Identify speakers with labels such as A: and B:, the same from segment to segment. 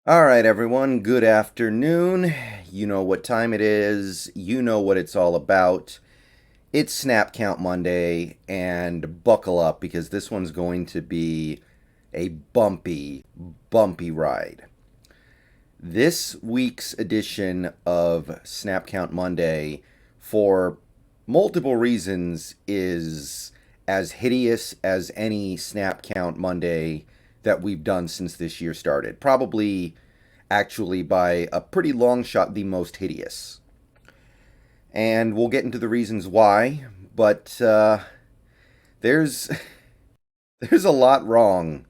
A: All right, everyone, good afternoon. You know what time it is, you know what it's all about. It's Snap Count Monday, and buckle up because this one's going to be a bumpy ride. This week's edition of Snap Count Monday, for multiple reasons, is as hideous as any Snap Count Monday that we've done since this year started. Probably, actually, by a pretty long shot, the most hideous. And we'll get into the reasons why, but there's there's a lot wrong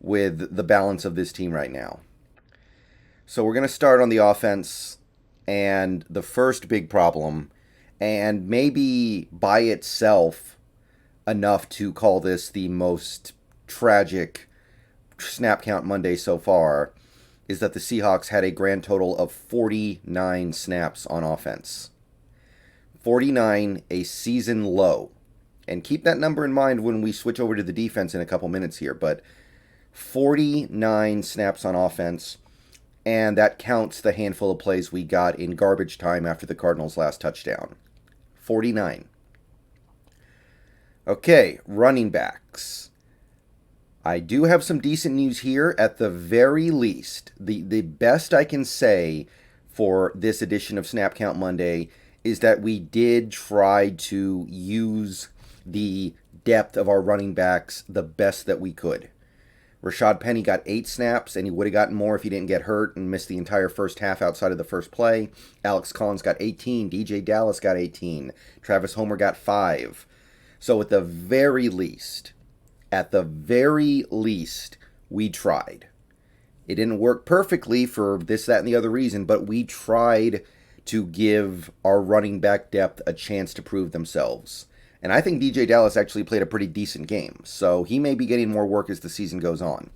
A: with the balance of this team right now. So we're going to start on the offense, and the first big problem, and maybe by itself enough to call this the most tragic snap count Monday so far, is that the Seahawks had a grand total of 49 snaps on offense. 49, a season low. And keep that number in mind when we switch over to the defense in a couple minutes here. But 49 snaps on offense, and that counts the handful of plays we got in garbage time after the Cardinals' last touchdown. 49. Okay, running backs. I do have some decent news here. At the very least, the best I can say for this edition of Snap Count Monday is that we did try to use the depth of our running backs the best that we could. Rashad Penny got 8 snaps, and he would have gotten more if he didn't get hurt and missed the entire first half outside of the first play. Alex Collins got 18. DJ Dallas got 18. Travis Homer got 5. So at the very least, we tried. It didn't work perfectly for this, that, and the other reason, but we tried to give our running back depth a chance to prove themselves. And I think DJ Dallas actually played a pretty decent game, so he may be getting more work as the season goes on.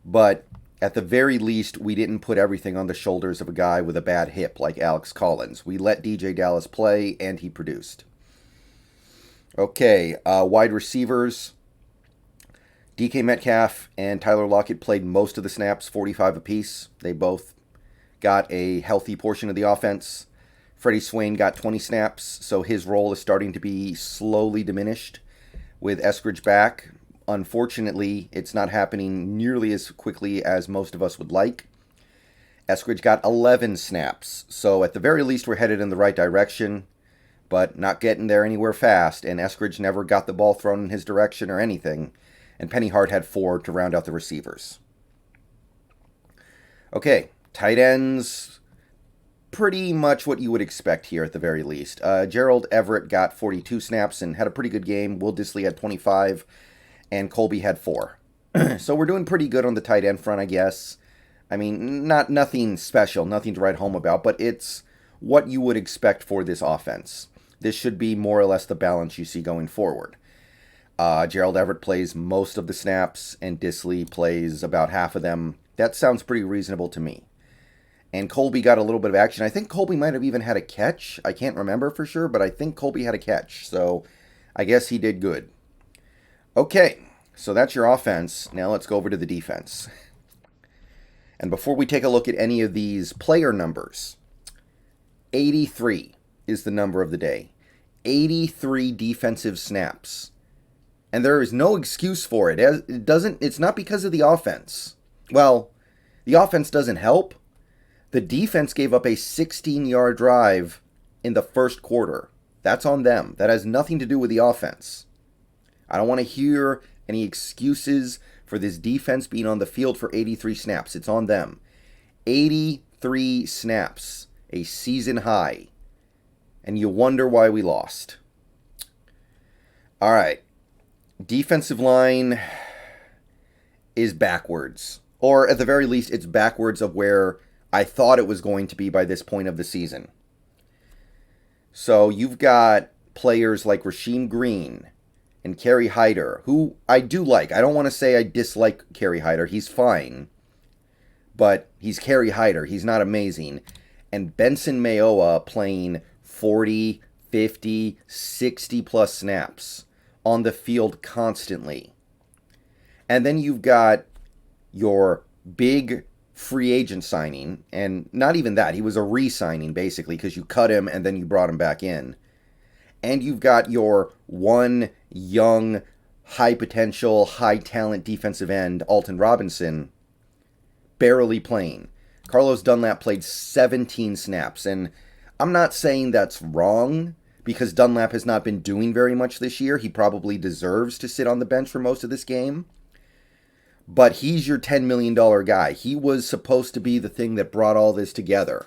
A: But at the very least, we didn't put everything on the shoulders of a guy with a bad hip like Alex Collins. We let DJ Dallas play, and he produced. Okay, wide receivers. DK Metcalf and Tyler Lockett played most of the snaps, 45 apiece. They both got a healthy portion of the offense. Freddie Swain got 20 snaps, so his role is starting to be slowly diminished with Eskridge back. Unfortunately, it's not happening nearly as quickly as most of us would like. Eskridge got 11 snaps, so at the very least we're headed in the right direction, but not getting there anywhere fast, and Eskridge never got the ball thrown in his direction or anything, and Penny Hart had 4 to round out the receivers. Okay, tight ends, pretty much what you would expect here at the very least. Gerald Everett got 42 snaps and had a pretty good game. Will Dissly had 25, and Colby had 4. So we're doing pretty good on the tight end front, I guess. I mean, nothing special, nothing to write home about, but it's what you would expect for this offense. This should be more or less the balance you see going forward. Gerald Everett plays most of the snaps, and Dissly plays about half of them. That sounds pretty reasonable to me. And Colby got a little bit of action. I think Colby might have even had a catch. I can't remember for sure, but I think Colby had a catch. So I guess he did good. Okay, so that's your offense. Now let's go over to the defense. And before we take a look at any of these player numbers, 83 is the number of the day. 83 defensive snaps. And there is no excuse for it. It's not because of the offense. Well, the offense doesn't help. The defense gave up a 16-yard drive in the first quarter. That's on them. That has nothing to do with the offense. I don't want to hear any excuses for this defense being on the field for 83 snaps. It's on them. 83 snaps, a season high. And you wonder why we lost. All right. Defensive line is backwards. Or at the very least, it's backwards of where I thought it was going to be by this point of the season. So you've got players like Rasheem Green and Kerry Hyder, who I do like. I don't want to say I dislike Kerry Hyder. He's fine. But he's Kerry Hyder. He's not amazing. And Benson Mayowa playing 40, 50, 60 plus snaps on the field constantly. And then you've got your big free agent signing, and not even that. He was a re-signing, basically, because you cut him and then you brought him back in. And you've got your one young, high potential, high talent defensive end, Alton Robinson, barely playing. Carlos Dunlap played 17 snaps, and I'm not saying that's wrong because Dunlap has not been doing very much this year. He probably deserves to sit on the bench for most of this game. But he's your $10 million guy. He was supposed to be the thing that brought all this together.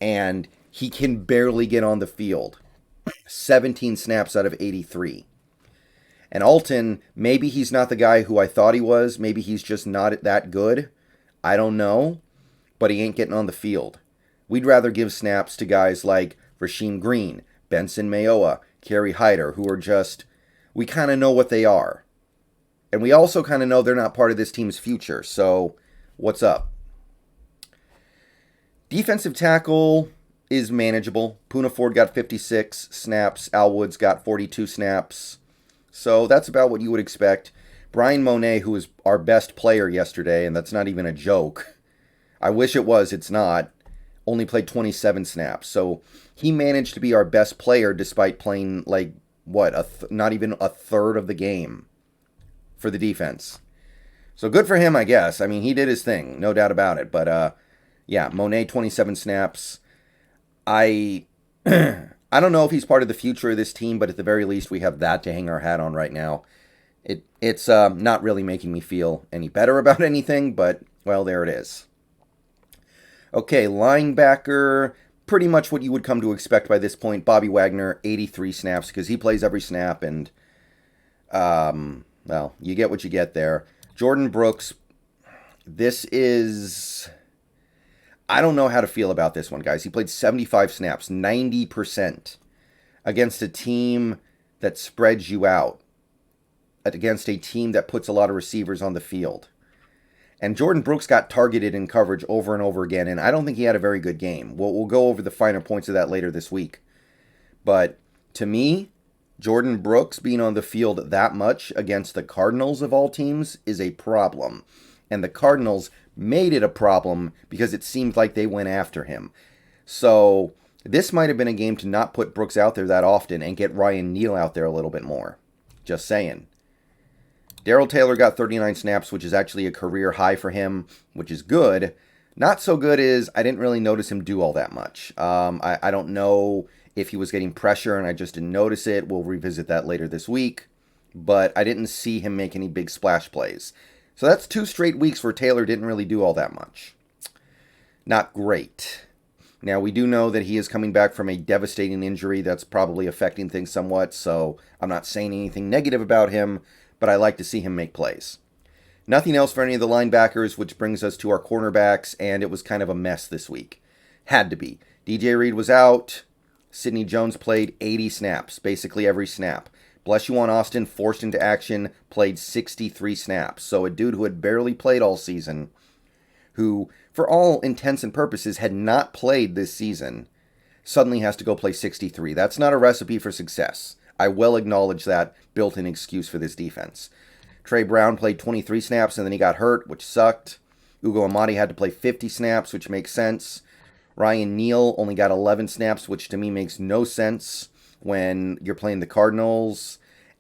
A: And he can barely get on the field. 17 snaps out of 83. And Alton, maybe he's not the guy who I thought he was. Maybe he's just not that good. I don't know. But he ain't getting on the field. We'd rather give snaps to guys like Rasheem Green, Benson Mayowa, Kerry Hyder, who are just, we kind of know what they are. And we also kind of know they're not part of this team's future. So, what's up? Defensive tackle is manageable. Poona Ford got 56 snaps. Al Woods got 42 snaps. So, that's about what you would expect. Brian Monet, who was our best player yesterday, and that's not even a joke. I wish it was. It's not. Only played 27 snaps. So, he managed to be our best player despite playing, like, what? Not even a third of the game for the defense. So good for him, I guess. I mean, he did his thing, no doubt about it. But yeah, Monet 27 snaps. I don't know if he's part of the future of this team, but at the very least we have that to hang our hat on right now. It's not really making me feel any better about anything, but well, there it is. Okay, linebacker, pretty much what you would come to expect by this point. Bobby Wagner, 83 snaps because he plays every snap, and well, you get what you get there. Jordan Brooks, this is, I don't know how to feel about this one, guys. He played 75 snaps, 90%, against a team that spreads you out, against a team that puts a lot of receivers on the field. And Jordan Brooks got targeted in coverage over and over again, and I don't think he had a very good game. We'll go over the finer points of that later this week. But to me, Jordan Brooks being on the field that much against the Cardinals of all teams is a problem. And the Cardinals made it a problem because it seemed like they went after him. So this might have been a game to not put Brooks out there that often and get Ryan Neal out there a little bit more. Just saying. Darrell Taylor got 39 snaps, which is actually a career high for him, which is good. Not so good is I didn't really notice him do all that much. I don't know if he was getting pressure and I just didn't notice it. We'll revisit that later this week. But I didn't see him make any big splash plays. So that's 2 straight weeks where Taylor didn't really do all that much. Not great. Now, we do know that he is coming back from a devastating injury that's probably affecting things somewhat. So I'm not saying anything negative about him, but I like to see him make plays. Nothing else for any of the linebackers, which brings us to our cornerbacks, and it was kind of a mess this week. Had to be. DJ Reed was out. Sidney Jones played 80 snaps, basically every snap. Blessuan Austin, forced into action, played 63 snaps. So a dude who had barely played all season, who, for all intents and purposes, had not played this season, suddenly has to go play 63. That's not a recipe for success. I well acknowledge that built-in excuse for this defense. Trey Brown played 23 snaps and then he got hurt, which sucked. Ugo Amadi had to play 50 snaps, which makes sense. Ryan Neal only got 11 snaps, which to me makes no sense when you're playing the Cardinals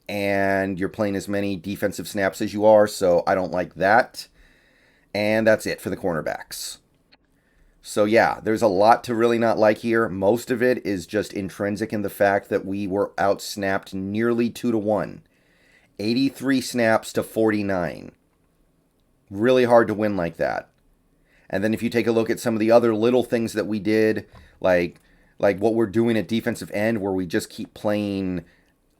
A: and you're playing as many defensive snaps as you are, so I don't like that. And that's it for the cornerbacks. So yeah, there's a lot to really not like here. Most of it is just intrinsic in the fact that we were outsnapped nearly 2-1. 83 snaps to 49. Really hard to win like that. And then if you take a look at some of the other little things that we did, like what we're doing at defensive end, where we just keep playing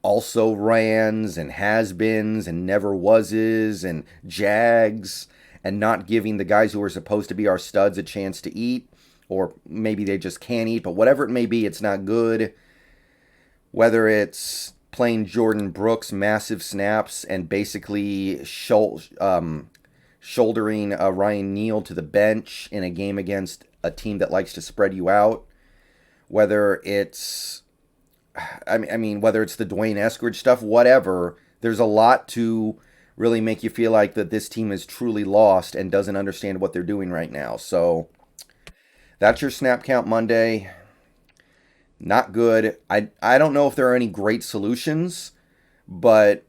A: also rans and has-beens and never wases and jags, and not giving the guys who are supposed to be our studs a chance to eat, or maybe they just can't eat, but whatever it may be, it's not good. Whether it's playing Jordan Brooks massive snaps and basically shouldering Ryan Neal to the bench in a game against a team that likes to spread you out. Whether it's, whether it's the Dwayne Eskridge stuff, whatever, there's a lot to really make you feel like that this team is truly lost and doesn't understand what they're doing right now. So that's your snap count Monday. Not good. I don't know if there are any great solutions, but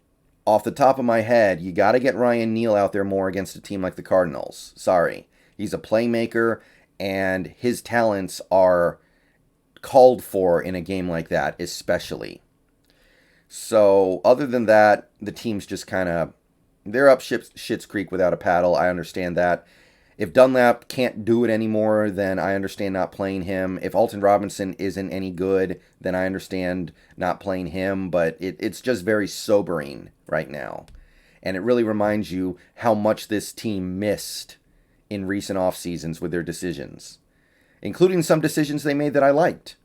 A: off the top of my head, you got to get Ryan Neal out there more against a team like the Cardinals. Sorry. He's a playmaker, and his talents are called for in a game like that, especially. So, other than that, the team's just kind of, they're up Schitt's Creek without a paddle. I understand that. If Dunlap can't do it anymore, then I understand not playing him. If Alton Robinson isn't any good, then I understand not playing him. But it's just very sobering right now. And it really reminds you how much this team missed in recent off seasons with their decisions, including some decisions they made that I liked.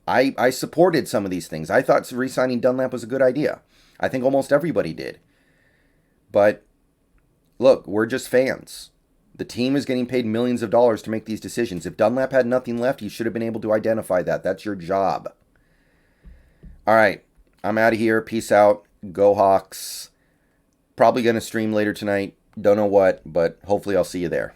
A: I supported some of these things. I thought re-signing Dunlap was a good idea. I think almost everybody did. But look, we're just fans. The team is getting paid millions of dollars to make these decisions. If Dunlap had nothing left, you should have been able to identify that. That's your job. All right, I'm out of here. Peace out. Go Hawks. Probably going to stream later tonight. Don't know what, but hopefully I'll see you there.